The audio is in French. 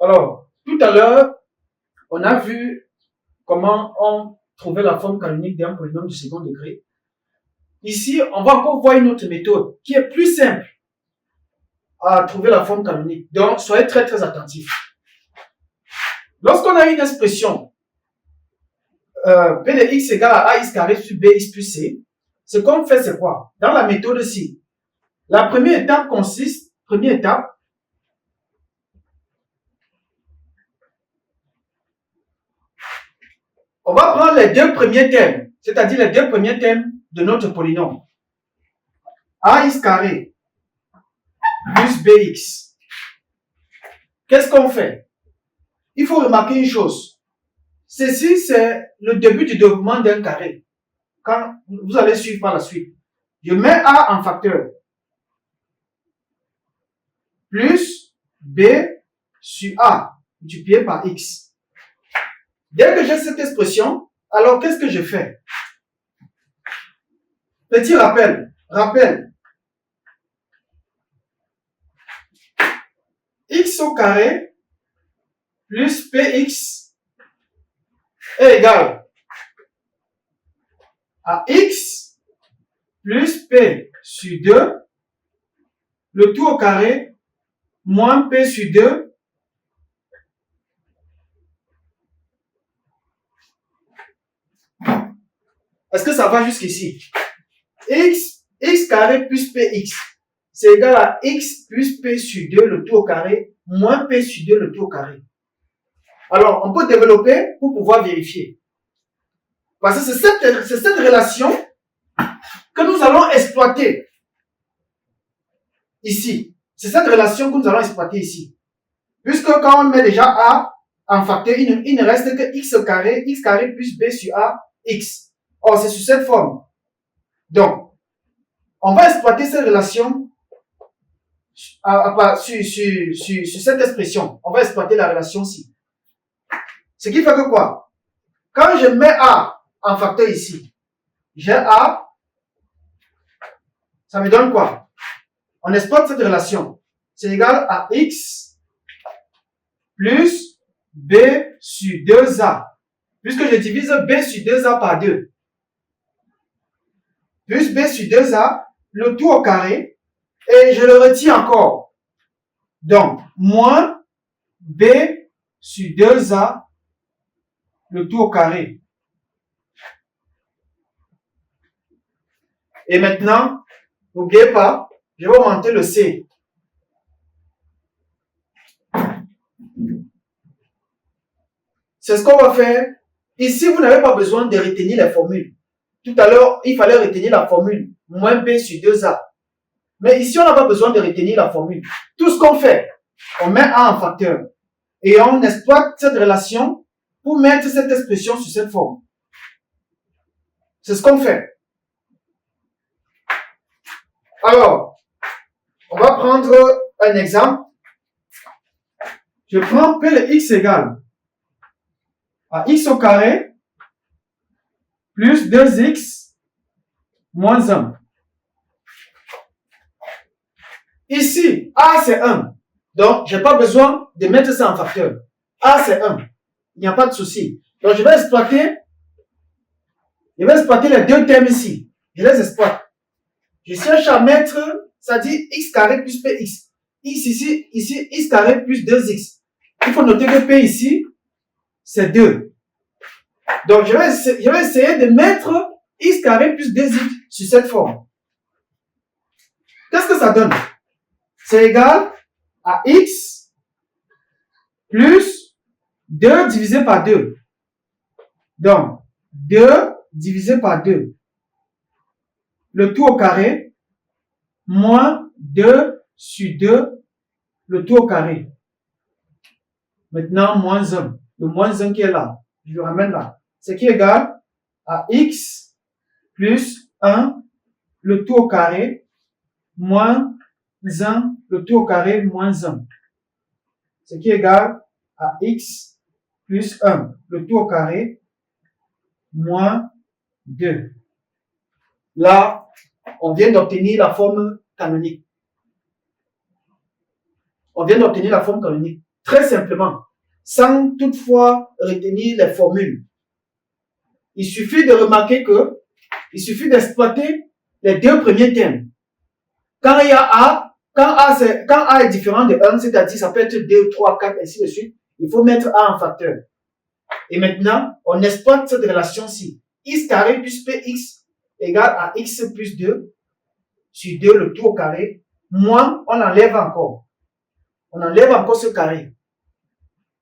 Alors, tout à l'heure, on a vu comment on trouvait la forme canonique d'un polynôme du second degré. Ici, on va encore voir une autre méthode qui est plus simple à trouver la forme canonique. Donc, soyez très très attentifs. Lorsqu'on a une expression P de x égale à ax carré sur bx plus c, ce qu'on fait, c'est quoi? Dans la méthode-ci, la première étape consiste, on va prendre les deux premiers termes, c'est-à-dire les deux premiers termes de notre polynôme. Ax carré plus bx. Qu'est-ce qu'on fait? Il faut remarquer une chose. Ceci, c'est le début du développement d'un carré. Quand vous allez suivre par la suite. Je mets A en facteur. Plus B sur A, multiplié par X. Dès que j'ai cette expression, alors qu'est-ce que je fais? Petit rappel. X au carré plus Px est égal à X plus P sur 2, le tout au carré, moins P sur 2, est-ce que ça va jusqu'ici? X carré plus Px, c'est égal à X plus P sur 2, le tout au carré, moins P sur 2, le tout au carré. Alors, on peut développer pour pouvoir vérifier. Parce que c'est cette relation que nous allons exploiter ici. C'est cette relation que nous allons exploiter ici. Puisque quand on met déjà A en facteur, il ne reste que x carré plus b sur a, x. Or, c'est sur cette forme. Donc, on va exploiter cette relation sur cette expression. On va exploiter la relation-ci. Ce qui fait que quoi? Quand je mets A en facteur ici, j'ai A, ça me donne quoi? On exploite cette relation. C'est égal à x plus b sur 2a. Puisque je divise b sur 2a par 2. Plus b sur 2a, le tout au carré, et je le retire encore. Donc, moins b sur 2a, le tout au carré. Et maintenant, n'oubliez pas, je vais augmenter le c. C'est ce qu'on va faire. Ici, vous n'avez pas besoin de retenir les formules. Tout à l'heure, il fallait retenir la formule, moins b sur 2a. Mais ici, on n'a pas besoin de retenir la formule. Tout ce qu'on fait, on met a en facteur. Et on exploite cette relation pour mettre cette expression sur cette forme. C'est ce qu'on fait. Alors, on va prendre un exemple. Je prends P de x égale à x au carré plus 2x moins 1. Ici, A c'est 1. Donc, je n'ai pas besoin de mettre ça en facteur. A c'est 1. Il n'y a pas de souci. Donc, je vais exploiter les deux termes ici. Je les exploite. Je cherche à mettre, ça dit x carré plus px. X ici, x carré plus 2x. Il faut noter que p ici, c'est 2. Donc, je vais essayer de mettre x carré plus 2x sur cette forme. Qu'est-ce que ça donne? C'est égal à x plus 2 divisé par 2. Donc, 2 divisé par 2. Le tout au carré, moins 2 sur 2, le tout au carré. Maintenant, moins 1. Le moins 1 qui est là, je le ramène là. Ce qui est égal à x plus 1, le tout au carré, moins 1, le tout au carré, moins 1. Ce qui est égal à x plus 1, le tout au carré, moins 2. Là, on vient d'obtenir la forme canonique. très simplement, sans toutefois retenir les formules. Il suffit de remarquer que, il suffit d'exploiter les deux premiers termes. Quand il y a A, quand A est différent de 1, c'est-à-dire ça peut être 2, 3, 4, ainsi de suite, il faut mettre A en facteur. Et maintenant, on exploite cette relation-ci. X carré plus PX égale à X plus 2 sur 2 le tout au carré, moins on enlève encore. On enlève encore ce carré.